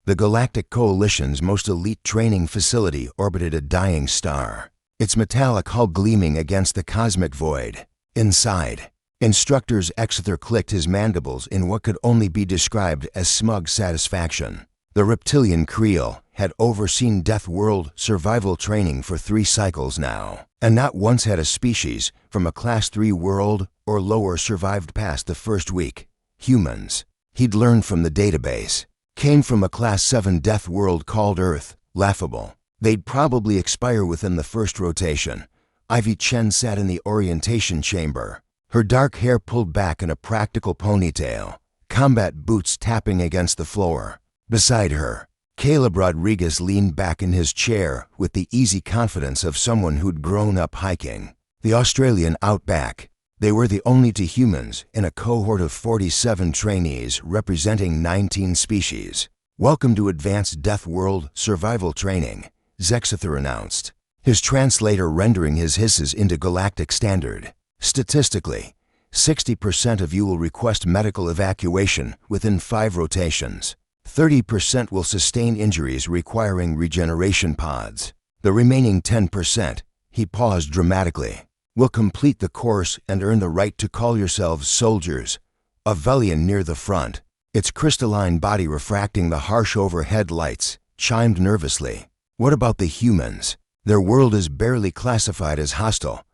The Galactic Coalition's most elite training facility orbited a dying star, its metallic hull gleaming against the cosmic void. Inside, Instructor's Exeter clicked his mandibles in what could only be described as smug satisfaction. The reptilian Creel had overseen Deathworld survival training for 3 cycles now, and not once had a species from a Class 3 world or lower survived past the first week. Humans, he'd learned from the database, came from a Class 7 death world called Earth. Laughable. They'd probably expire within the first rotation. Ivy Chen sat in the orientation chamber, her dark hair pulled back in a practical ponytail, combat boots tapping against the floor. Beside her, Caleb Rodriguez leaned back in his chair with the easy confidence of someone who'd grown up hiking. The Australian outback. They were the only 2 humans in a cohort of 47 trainees representing 19 species. "Welcome to Advanced Deathworld Survival Training," Zexether announced, his translator rendering his hisses into galactic standard. "Statistically, 60% of you will request medical evacuation within 5 rotations. 30% will sustain injuries requiring regeneration pods. The remaining 10%, he paused dramatically, will complete the course and earn the right to call yourselves soldiers." A Velian near the front, its crystalline body refracting the harsh overhead lights, chimed nervously. "What about the humans? Their world is barely classified as hostile."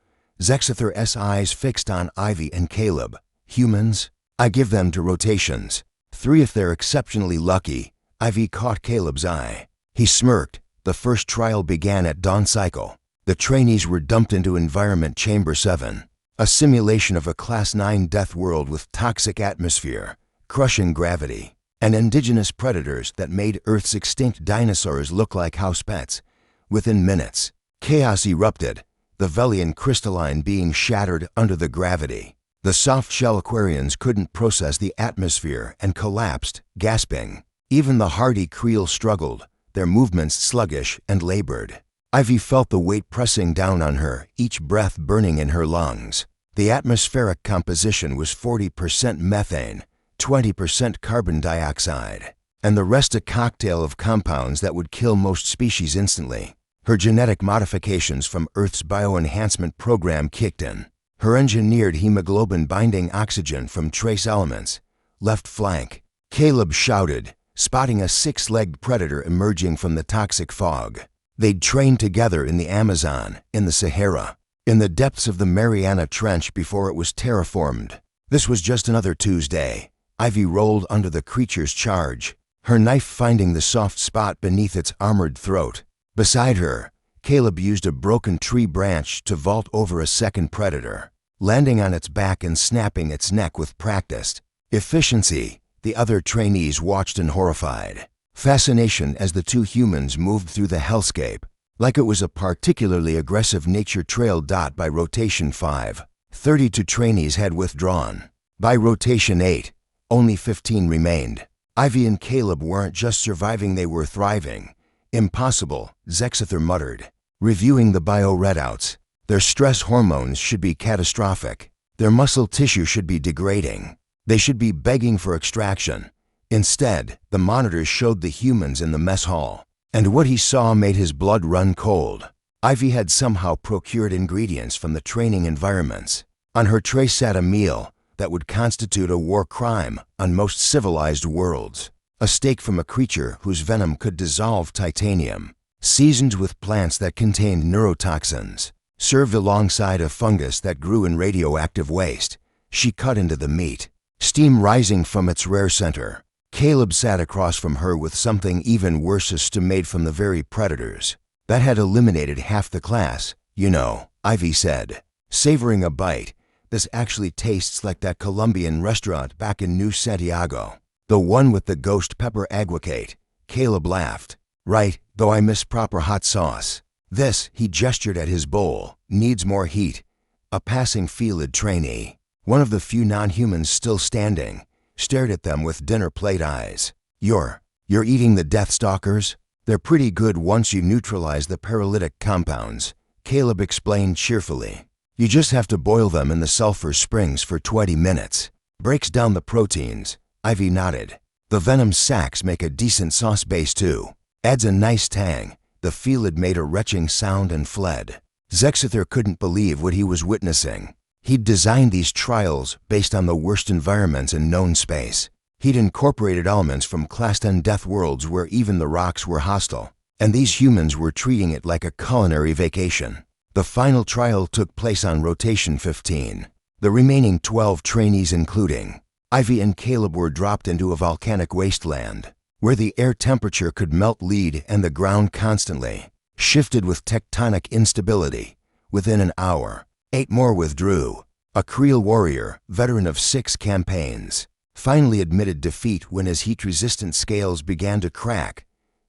Zexether's eyes fixed on Ivy and Caleb. "Humans? I give them to rotations. 3 if they're exceptionally lucky." Ivy caught Caleb's eye. He smirked. The first trial began at dawn cycle. The trainees were dumped into Environment Chamber 7, a simulation of a Class 9 death world with toxic atmosphere, crushing gravity, and indigenous predators that made Earth's extinct dinosaurs look like house pets. Within minutes, chaos erupted, the Velian crystalline being shattered under the gravity. The soft-shell Aquarians couldn't process the atmosphere and collapsed, gasping. Even the hardy Creel struggled, their movements sluggish and labored. Ivy felt the weight pressing down on her, each breath burning in her lungs. The atmospheric composition was 40% methane, 20% carbon dioxide, and the rest a cocktail of compounds that would kill most species instantly. Her genetic modifications from Earth's bioenhancement program kicked in. Her engineered hemoglobin-binding oxygen from trace elements. Left flank. Caleb shouted, spotting a 6-legged predator emerging from the toxic fog. They'd trained together in the Amazon, in the Sahara, in the depths of the Mariana Trench before it was terraformed. This was just another Tuesday. Ivy rolled under the creature's charge, her knife finding the soft spot beneath its armored throat. Beside her, Caleb used a broken tree branch to vault over a second predator, landing on its back and snapping its neck with practiced efficiency. The other trainees watched in horrified fascination as the 2 humans moved through the hellscape, like it was a particularly aggressive nature trail. By rotation 5, 32 trainees had withdrawn. By rotation 8, only 15 remained. Ivy and Caleb weren't just surviving, they were thriving. "Impossible," Zexether muttered, reviewing the bio-readouts. "Their stress hormones should be catastrophic. Their muscle tissue should be degrading. They should be begging for extraction." Instead, the monitors showed the humans in the mess hall, and what he saw made his blood run cold. Ivy had somehow procured ingredients from the training environments. On her tray sat a meal that would constitute a war crime on most civilized worlds. A steak from a creature whose venom could dissolve titanium, seasoned with plants that contained neurotoxins, served alongside a fungus that grew in radioactive waste. She cut into the meat, steam rising from its rare center. Caleb sat across from her with something even worse, a stew made from the very predators that had eliminated half the class. "You know," Ivy said, savoring a bite, "this actually tastes like that Colombian restaurant back in New Santiago. The one with the ghost pepper aguacate." Caleb laughed. "Right, though I miss proper hot sauce. This," he gestured at his bowl, "needs more heat." A passing Felid trainee, one of the few non-humans still standing, stared at them with dinner plate eyes. You're eating the Deathstalkers? They're pretty good once you neutralize the paralytic compounds," Caleb explained cheerfully. "You just have to boil them in the sulfur springs for 20 minutes. Breaks down the proteins." Ivy nodded. The venom sacs make a decent sauce base too. Adds a nice tang. The Felid made a retching sound and fled. Zexither couldn't believe what he was witnessing. He'd designed these trials based on the worst environments in known space. He'd incorporated elements from Class 10 Deathworlds where even the rocks were hostile. And these humans were treating it like a culinary vacation. The final trial took place on Rotation 15. The remaining 12 trainees, including Ivy and Caleb, were dropped into a volcanic wasteland, where the air temperature could melt lead and the ground constantly shifted with tectonic instability. Within an hour, 8 more withdrew. A Creel warrior, veteran of 6 campaigns, finally admitted defeat when his heat-resistant scales began to crack.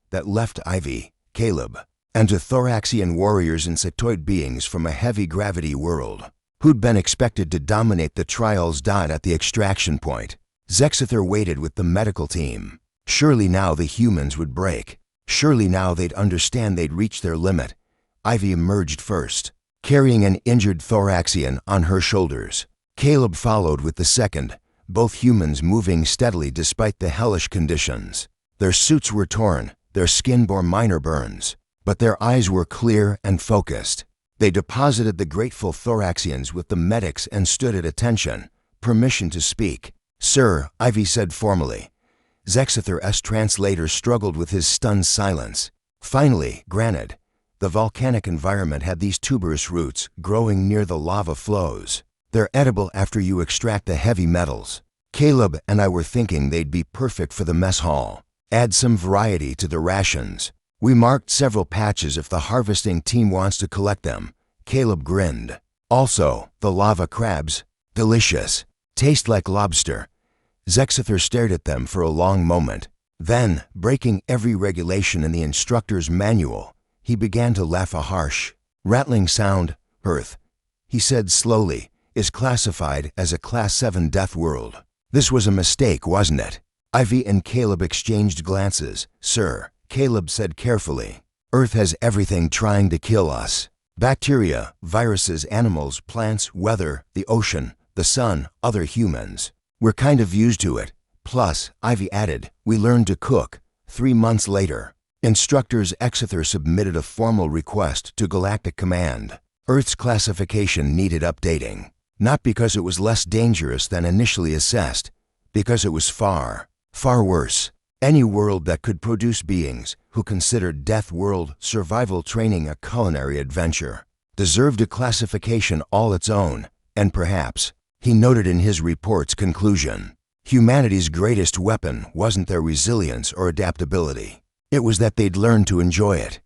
That left Ivy, Caleb, and two Thoraxian warriors, insectoid beings from a heavy-gravity world, who'd been expected to dominate the trials. At the extraction point, Zexither waited with the medical team. Surely now the humans would break. Surely now they'd understand they'd reached their limit. Ivy emerged first, carrying an injured Thoraxian on her shoulders. Caleb followed with the second, both humans moving steadily despite the hellish conditions. Their suits were torn, their skin bore minor burns, but their eyes were clear and focused. They deposited the grateful Thoraxians with the medics and stood at attention. Permission to speak. Sir, Ivy said formally. Zexither's translator struggled with his stunned silence. Finally, granted. The volcanic environment had these tuberous roots growing near the lava flows. They're edible after you extract the heavy metals. Caleb and I were thinking they'd be perfect for the mess hall. Add some variety to the rations. We marked several patches if the harvesting team wants to collect them. Caleb grinned. Also, the lava crabs. Delicious. Taste like lobster. Zexither stared at them for a long moment. Then, breaking every regulation in the instructor's manual, he began to laugh. A harsh, rattling sound. Earth, he said slowly, is classified as a Class 7 death world. This was a mistake, wasn't it? Ivy and Caleb exchanged glances. Sir, Caleb said carefully, Earth has everything trying to kill us. Bacteria, viruses, animals, plants, weather, the ocean, the sun, other humans. We're kind of used to it. Plus, Ivy added, we learned to cook. 3 months later, instructors Exeter submitted a formal request to Galactic Command. Earth's classification needed updating. Not because it was less dangerous than initially assessed, because it was far, far worse. Any world that could produce beings who considered Deathworld survival training a culinary adventure deserved a classification all its own, and perhaps, he noted in his report's conclusion, humanity's greatest weapon wasn't their resilience or adaptability. It was that they'd learned to enjoy it.